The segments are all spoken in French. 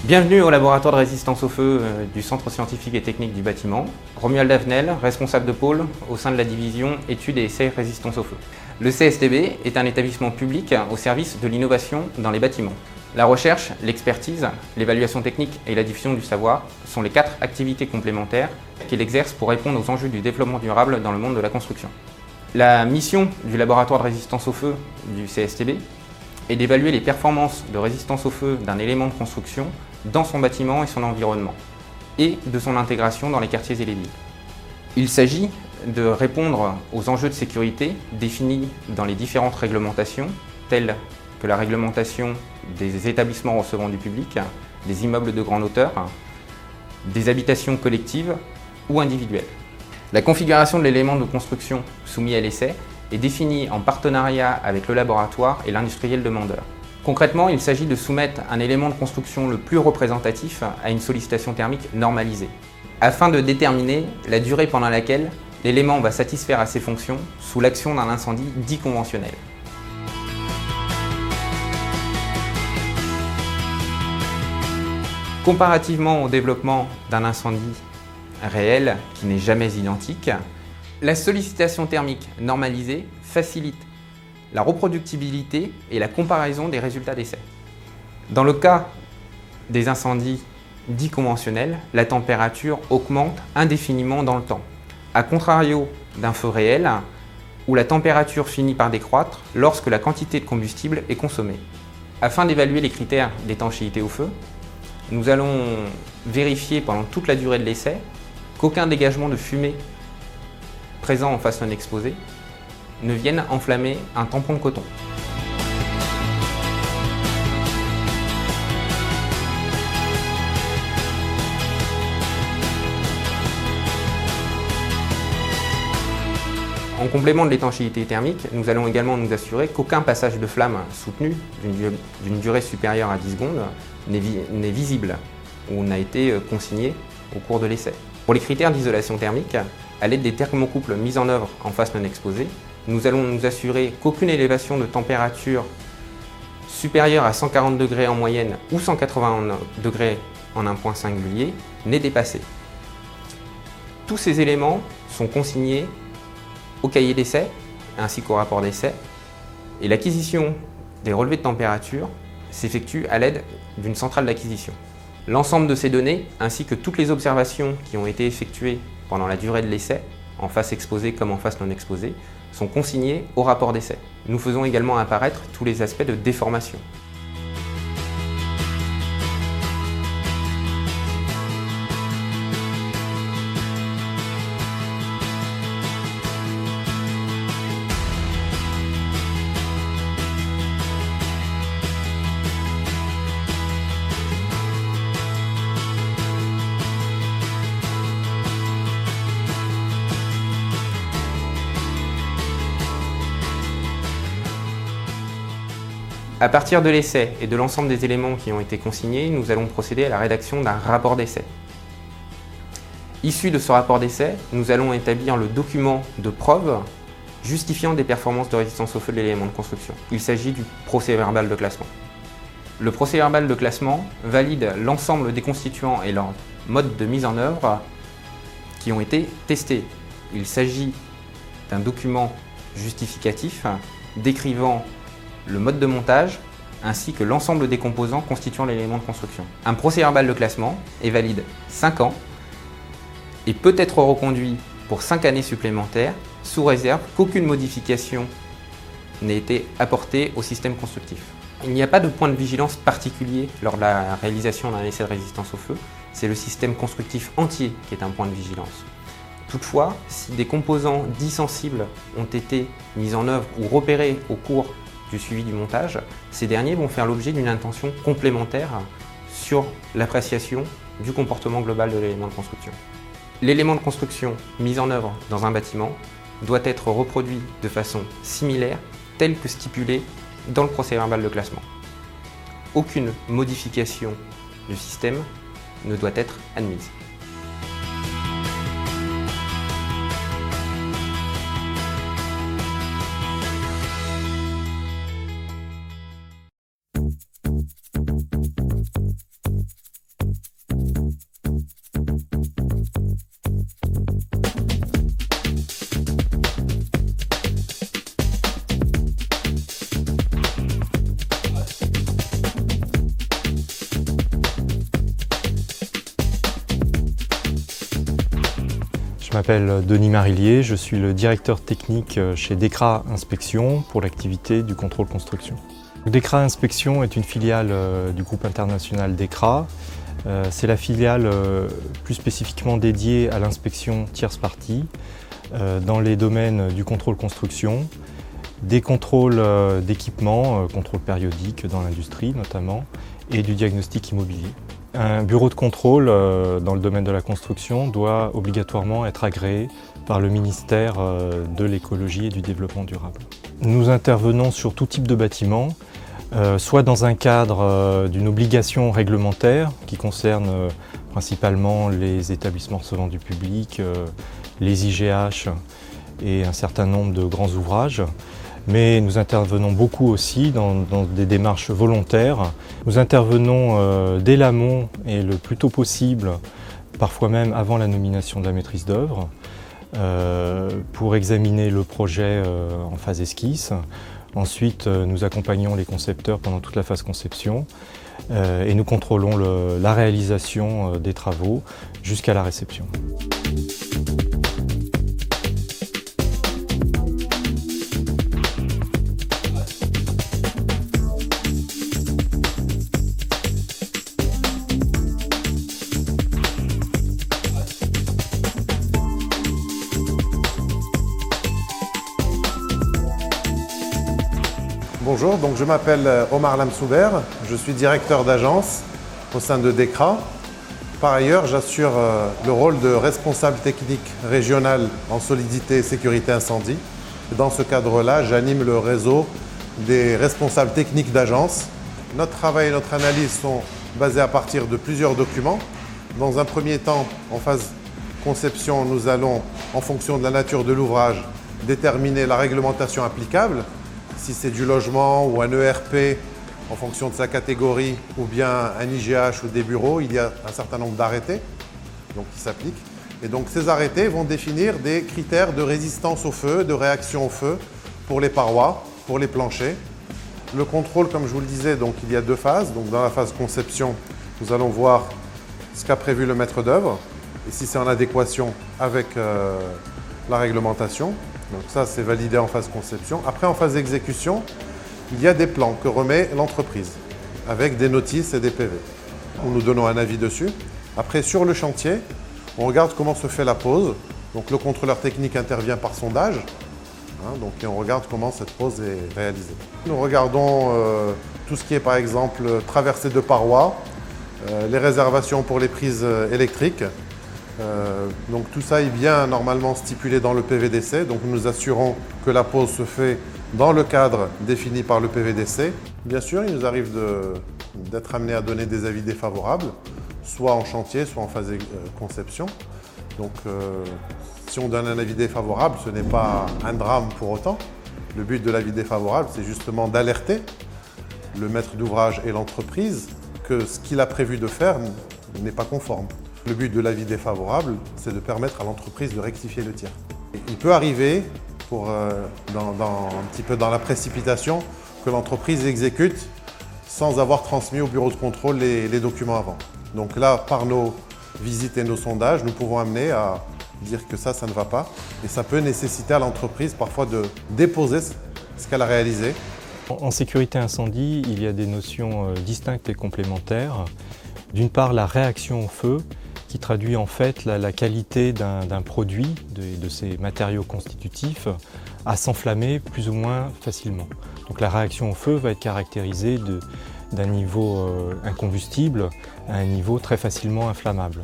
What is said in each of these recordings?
Bienvenue au laboratoire de résistance au feu du Centre scientifique et technique du bâtiment. Romuald Avenel, responsable de pôle au sein de la division études et essais résistance au feu. Le CSTB est un établissement public au service de l'innovation dans les bâtiments. La recherche, l'expertise, l'évaluation technique et la diffusion du savoir sont les 4 activités complémentaires qu'il exerce pour répondre aux enjeux du développement durable dans le monde de la construction. La mission du laboratoire de résistance au feu du CSTB est d'évaluer les performances de résistance au feu d'un élément de construction dans son bâtiment et son environnement, et de son intégration dans les quartiers et les villes. Il s'agit de répondre aux enjeux de sécurité définis dans les différentes réglementations, telles que la réglementation des établissements recevant du public, des immeubles de grande hauteur, des habitations collectives ou individuelles. La configuration de l'élément de construction soumis à l'essai est définie en partenariat avec le laboratoire et l'industriel demandeur. Concrètement, il s'agit de soumettre un élément de construction le plus représentatif à une sollicitation thermique normalisée, afin de déterminer la durée pendant laquelle l'élément va satisfaire à ses fonctions sous l'action d'un incendie dit conventionnel. Comparativement au développement d'un incendie réel qui n'est jamais identique, la sollicitation thermique normalisée facilite la reproductibilité et la comparaison des résultats d'essai. Dans le cas des incendies dits conventionnels, la température augmente indéfiniment dans le temps, à contrario d'un feu réel où la température finit par décroître lorsque la quantité de combustible est consommée. Afin d'évaluer les critères d'étanchéité au feu, nous allons vérifier pendant toute la durée de l'essai qu'aucun dégagement de fumée présent en face non exposée ne vienne enflammer un tampon de coton. En complément de l'étanchéité thermique, nous allons également nous assurer qu'aucun passage de flamme soutenu d'une durée supérieure à 10 secondes n'est visible ou n'a été consigné au cours de l'essai. Pour les critères d'isolation thermique, à l'aide des thermocouples mis en œuvre en face non exposée, nous allons nous assurer qu'aucune élévation de température supérieure à 140 degrés en moyenne ou 180 degrés en un point singulier n'est dépassée. Tous ces éléments sont consignés au cahier d'essai ainsi qu'au rapport d'essai, et l'acquisition des relevés de température s'effectue à l'aide d'une centrale d'acquisition. L'ensemble de ces données, ainsi que toutes les observations qui ont été effectuées pendant la durée de l'essai, en face exposée comme en face non exposée, sont consignés au rapport d'essai. Nous faisons également apparaître tous les aspects de déformation. À partir de l'essai et de l'ensemble des éléments qui ont été consignés, nous allons procéder à la rédaction d'un rapport d'essai. Issu de ce rapport d'essai, nous allons établir le document de preuve justifiant des performances de résistance au feu de l'élément de construction. Il s'agit du procès-verbal de classement. Le procès-verbal de classement valide l'ensemble des constituants et leur mode de mise en œuvre qui ont été testés. Il s'agit d'un document justificatif décrivant le mode de montage, ainsi que l'ensemble des composants constituant l'élément de construction. Un procès-verbal de classement est valide 5 ans et peut être reconduit pour 5 années supplémentaires, sous réserve qu'aucune modification n'ait été apportée au système constructif. Il n'y a pas de point de vigilance particulier lors de la réalisation d'un essai de résistance au feu, c'est le système constructif entier qui est un point de vigilance. Toutefois, si des composants dits sensibles ont été mis en œuvre ou repérés au cours du suivi du montage, ces derniers vont faire l'objet d'une intention complémentaire sur l'appréciation du comportement global de l'élément de construction. L'élément de construction mis en œuvre dans un bâtiment doit être reproduit de façon similaire, tel que stipulé dans le procès-verbal de classement. Aucune modification du système ne doit être admise. m'appelle Denis Marillier, je suis le directeur technique chez DECRA Inspection pour l'activité du contrôle construction. DECRA Inspection est une filiale du groupe international DECRA. C'est la filiale plus spécifiquement dédiée à l'inspection tierce partie dans les domaines du contrôle construction, des contrôles d'équipement, contrôle périodique dans l'industrie notamment, et du diagnostic immobilier. Un bureau de contrôle dans le domaine de la construction doit obligatoirement être agréé par le ministère de l'écologie et du développement durable. Nous intervenons sur tout type de bâtiment, soit dans un cadre d'une obligation réglementaire qui concerne principalement les établissements recevant du public, les IGH et un certain nombre de grands ouvrages. Mais nous intervenons beaucoup aussi dans des démarches volontaires. Nous intervenons dès l'amont et le plus tôt possible, parfois même avant la nomination de la maîtrise d'œuvre, pour examiner le projet en phase esquisse. Ensuite, nous accompagnons les concepteurs pendant toute la phase conception et nous contrôlons la réalisation des travaux jusqu'à la réception. Bonjour, donc je m'appelle Omar Lamsouber, je suis directeur d'agence au sein de DECRA. Par ailleurs, j'assure le rôle de responsable technique régional en solidité et sécurité incendie. Dans ce cadre-là, j'anime le réseau des responsables techniques d'agence. Notre travail et notre analyse sont basés à partir de plusieurs documents. Dans un premier temps, en phase conception, nous allons, en fonction de la nature de l'ouvrage, déterminer la réglementation applicable. Si c'est du logement ou un ERP, en fonction de sa catégorie, ou bien un IGH ou des bureaux, il y a un certain nombre d'arrêtés qui s'appliquent. Et donc ces arrêtés vont définir des critères de résistance au feu, de réaction au feu pour les parois, pour les planchers. Le contrôle, comme je vous le disais, donc il y a deux phases. Donc dans la phase conception, nous allons voir ce qu'a prévu le maître d'œuvre et si c'est en adéquation avec la réglementation. Donc ça, c'est validé en phase conception. Après, en phase exécution, il y a des plans que remet l'entreprise avec des notices et des PV. Nous donnons un avis dessus. Après, sur le chantier, on regarde comment se fait la pose. Donc le contrôleur technique intervient par sondage. Et on regarde comment cette pose est réalisée. Nous regardons tout ce qui est par exemple traversée de parois, les réservations pour les prises électriques. Donc tout ça est bien normalement stipulé dans le PVDC, donc nous nous assurons que la pose se fait dans le cadre défini par le PVDC. Bien sûr, il nous arrive d'être amené à donner des avis défavorables, soit en chantier, soit en phase conception. Donc si on donne un avis défavorable, ce n'est pas un drame pour autant. Le but de l'avis défavorable, c'est justement d'alerter le maître d'ouvrage et l'entreprise que ce qu'il a prévu de faire n'est pas conforme. Le but de l'avis défavorable, c'est de permettre à l'entreprise de rectifier le tir. Il peut arriver, un petit peu dans la précipitation, que l'entreprise exécute sans avoir transmis au bureau de contrôle les documents avant. Donc là, par nos visites et nos sondages, nous pouvons amener à dire que ça ne va pas. Et ça peut nécessiter à l'entreprise parfois de déposer ce qu'elle a réalisé. En sécurité incendie, il y a des notions distinctes et complémentaires. D'une part, la réaction au feu, qui traduit en fait la qualité d'un produit, de ses matériaux constitutifs, à s'enflammer plus ou moins facilement. Donc la réaction au feu va être caractérisée d'un niveau incombustible à un niveau très facilement inflammable.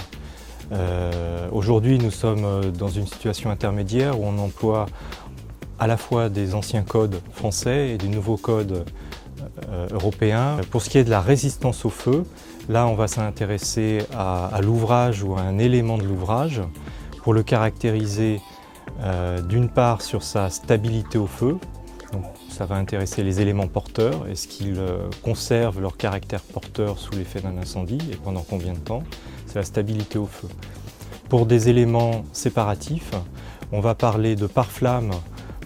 Aujourd'hui, nous sommes dans une situation intermédiaire où on emploie à la fois des anciens codes français et des nouveaux codes européens. Pour ce qui est de la résistance au feu, là on va s'intéresser à l'ouvrage ou à un élément de l'ouvrage pour le caractériser d'une part sur sa stabilité au feu. Donc, ça va intéresser les éléments porteurs, est-ce qu'ils conservent leur caractère porteur sous l'effet d'un incendie et pendant combien de temps? C'est la stabilité au feu. Pour des éléments séparatifs, on va parler de pare-flamme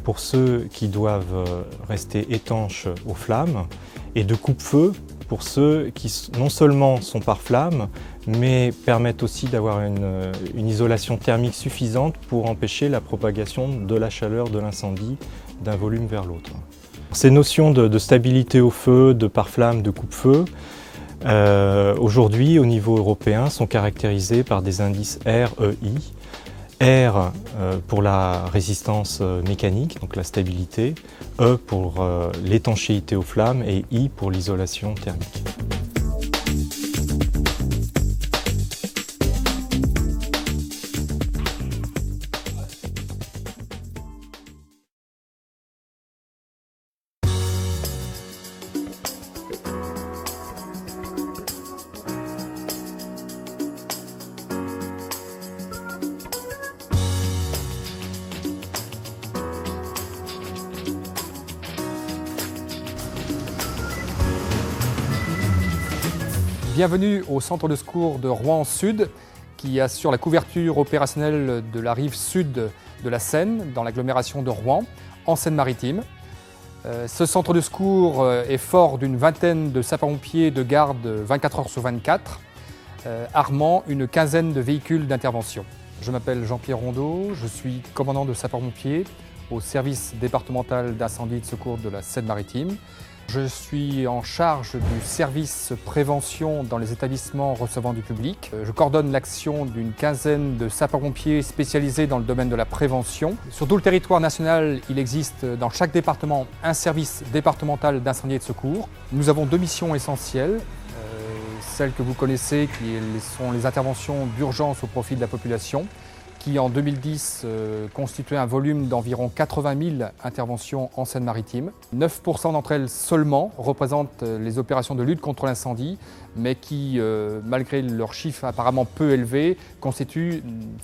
pour ceux qui doivent rester étanches aux flammes et de coupe-feu pour ceux qui non seulement sont par flamme, mais permettent aussi d'avoir une isolation thermique suffisante pour empêcher la propagation de la chaleur de l'incendie d'un volume vers l'autre. Ces notions de stabilité au feu, de pare-flamme, de coupe-feu, aujourd'hui au niveau européen sont caractérisées par des indices REI. R pour la résistance mécanique, donc la stabilité, E pour l'étanchéité aux flammes et I pour l'isolation thermique. Bienvenue au centre de secours de Rouen Sud qui assure la couverture opérationnelle de la rive sud de la Seine dans l'agglomération de Rouen en Seine-Maritime. Ce centre de secours est fort d'une vingtaine de sapeurs-pompiers de garde 24 heures sur 24, armant une quinzaine de véhicules d'intervention. Je m'appelle Jean-Pierre Rondeau, je suis commandant de sapeurs-pompiers au service départemental d'incendie et de secours de la Seine-Maritime. Je suis en charge du service prévention dans les établissements recevant du public. Je coordonne l'action d'une quinzaine de sapeurs-pompiers spécialisés dans le domaine de la prévention. Sur tout le territoire national, il existe dans chaque département un service départemental d'incendie et de secours. Nous avons deux missions essentielles. Celles que vous connaissez, qui sont les interventions d'urgence au profit de la population, qui en 2010 constituait un volume d'environ 80 000 interventions en Seine-Maritime. 9% d'entre elles seulement représentent les opérations de lutte contre l'incendie, mais qui, malgré leur chiffre apparemment peu élevé,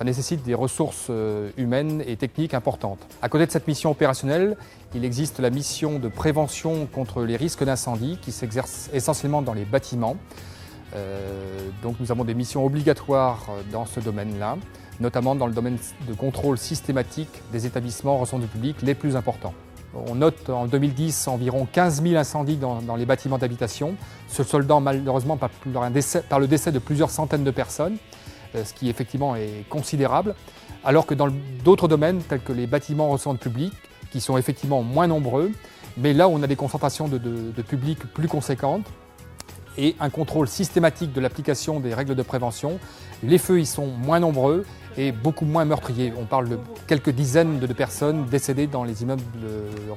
nécessitent des ressources humaines et techniques importantes. À côté de cette mission opérationnelle, il existe la mission de prévention contre les risques d'incendie qui s'exerce essentiellement dans les bâtiments. Donc nous avons des missions obligatoires dans ce domaine-là, notamment dans le domaine de contrôle systématique des établissements recevant du public les plus importants. On note en 2010 environ 15 000 incendies dans les bâtiments d'habitation, se soldant malheureusement par le décès de plusieurs centaines de personnes, ce qui effectivement est considérable, alors que dans d'autres domaines tels que les bâtiments recevant du public, qui sont effectivement moins nombreux, mais là où on a des concentrations de public plus conséquentes, et un contrôle systématique de l'application des règles de prévention, les feux y sont moins nombreux et beaucoup moins meurtriers. On parle de quelques dizaines de personnes décédées dans les immeubles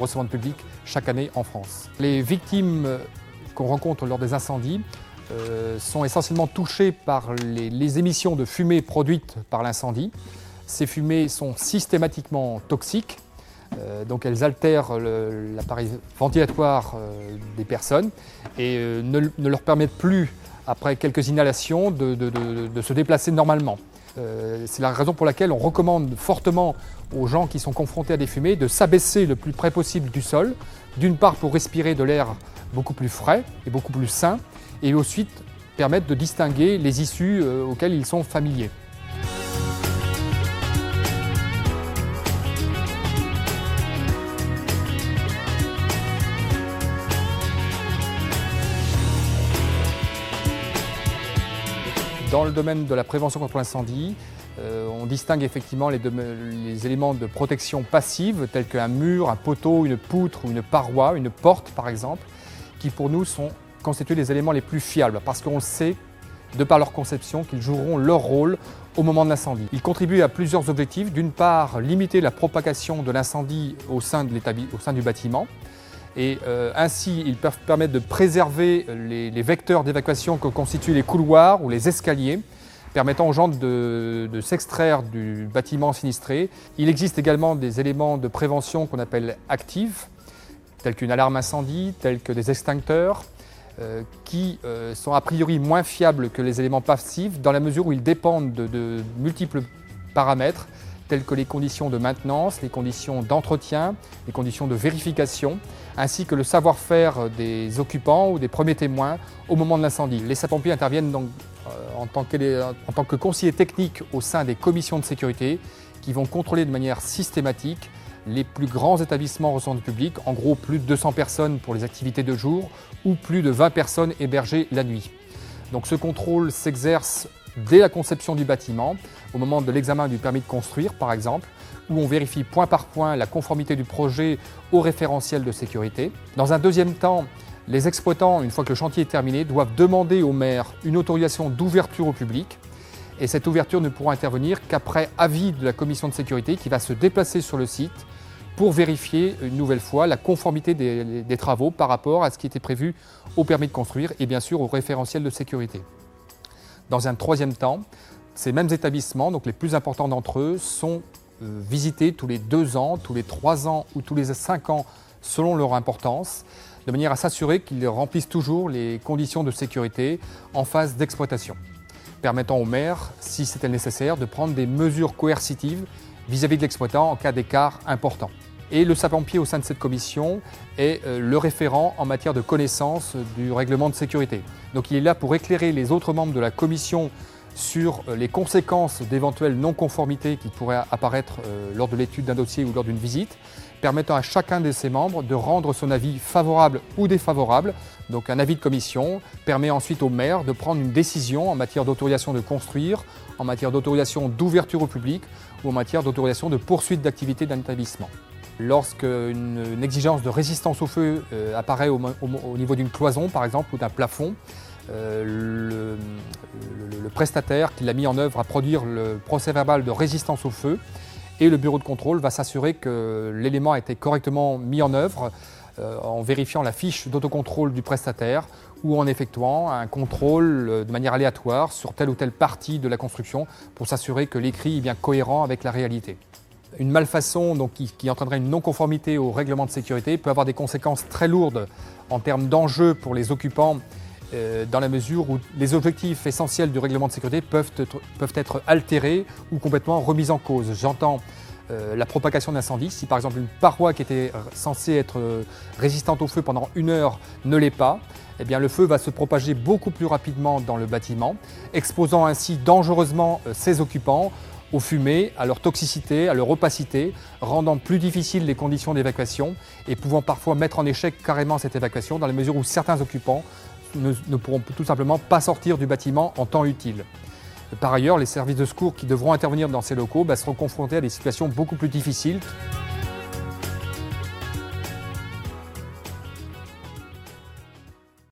recevant du public chaque année en France. Les victimes qu'on rencontre lors des incendies sont essentiellement touchées par les émissions de fumée produites par l'incendie. Ces fumées sont systématiquement toxiques. Donc elles altèrent l'appareil ventilatoire des personnes et ne leur permettent plus, après quelques inhalations, de se déplacer normalement. C'est la raison pour laquelle on recommande fortement aux gens qui sont confrontés à des fumées de s'abaisser le plus près possible du sol, d'une part pour respirer de l'air beaucoup plus frais et beaucoup plus sain, et ensuite permettre de distinguer les issues auxquelles ils sont familiers. Dans le domaine de la prévention contre l'incendie, on distingue effectivement les éléments de protection passive tels qu'un mur, un poteau, une poutre ou une paroi, une porte par exemple, qui pour nous constituent les éléments les plus fiables parce qu'on sait, de par leur conception, qu'ils joueront leur rôle au moment de l'incendie. Ils contribuent à plusieurs objectifs. D'une part, limiter la propagation de l'incendie au sein du bâtiment. Et ainsi, ils peuvent permettre de préserver les vecteurs d'évacuation que constituent les couloirs ou les escaliers, permettant aux gens de s'extraire du bâtiment sinistré. Il existe également des éléments de prévention qu'on appelle actifs, tels qu'une alarme incendie, tels que des extincteurs, qui sont a priori moins fiables que les éléments passifs dans la mesure où ils dépendent de multiples paramètres, telles que les conditions de maintenance, les conditions d'entretien, les conditions de vérification, ainsi que le savoir-faire des occupants ou des premiers témoins au moment de l'incendie. Les sapeurs-pompiers interviennent donc en tant que conseillers techniques au sein des commissions de sécurité qui vont contrôler de manière systématique les plus grands établissements recevant du public, en gros plus de 200 personnes pour les activités de jour ou plus de 20 personnes hébergées la nuit. Donc ce contrôle s'exerce dès la conception du bâtiment, au moment de l'examen du permis de construire par exemple, où on vérifie point par point la conformité du projet au référentiel de sécurité. Dans un deuxième temps, les exploitants, une fois que le chantier est terminé, doivent demander au maire une autorisation d'ouverture au public. Et cette ouverture ne pourra intervenir qu'après avis de la commission de sécurité qui va se déplacer sur le site pour vérifier une nouvelle fois la conformité des travaux par rapport à ce qui était prévu au permis de construire et bien sûr au référentiel de sécurité. Dans un troisième temps, ces mêmes établissements, donc les plus importants d'entre eux, sont visités tous les 2 ans, tous les 3 ans ou tous les 5 ans selon leur importance, de manière à s'assurer qu'ils remplissent toujours les conditions de sécurité en phase d'exploitation, permettant au maire, si c'était nécessaire, de prendre des mesures coercitives vis-à-vis de l'exploitant en cas d'écart important. Et le sapeur-pompier au sein de cette commission est le référent en matière de connaissance du règlement de sécurité. Donc il est là pour éclairer les autres membres de la commission sur les conséquences d'éventuelles non-conformités qui pourraient apparaître lors de l'étude d'un dossier ou lors d'une visite, permettant à chacun de ses membres de rendre son avis favorable ou défavorable. Donc un avis de commission permet ensuite au maire de prendre une décision en matière d'autorisation de construire, en matière d'autorisation d'ouverture au public ou en matière d'autorisation de poursuite d'activité d'un établissement. Lorsqu'une exigence de résistance au feu apparaît au niveau d'une cloison par exemple ou d'un plafond, le prestataire qui l'a mis en œuvre à produire le procès-verbal de résistance au feu et le bureau de contrôle va s'assurer que l'élément a été correctement mis en œuvre en vérifiant la fiche d'autocontrôle du prestataire ou en effectuant un contrôle de manière aléatoire sur telle ou telle partie de la construction pour s'assurer que l'écrit est bien cohérent avec la réalité. Une malfaçon donc, qui entraînerait une non-conformité au règlement de sécurité peut avoir des conséquences très lourdes en termes d'enjeux pour les occupants dans la mesure où les objectifs essentiels du règlement de sécurité peuvent être altérés ou complètement remis en cause. J'entends la propagation d'incendie. Si par exemple une paroi qui était censée être résistante au feu pendant 1 heure ne l'est pas, eh bien, le feu va se propager beaucoup plus rapidement dans le bâtiment, exposant ainsi dangereusement ses occupants aux fumées, à leur toxicité, à leur opacité, rendant plus difficiles les conditions d'évacuation et pouvant parfois mettre en échec carrément cette évacuation dans la mesure où certains occupants ne pourront tout simplement pas sortir du bâtiment en temps utile. Par ailleurs, les services de secours qui devront intervenir dans ces locaux seront confrontés à des situations beaucoup plus difficiles.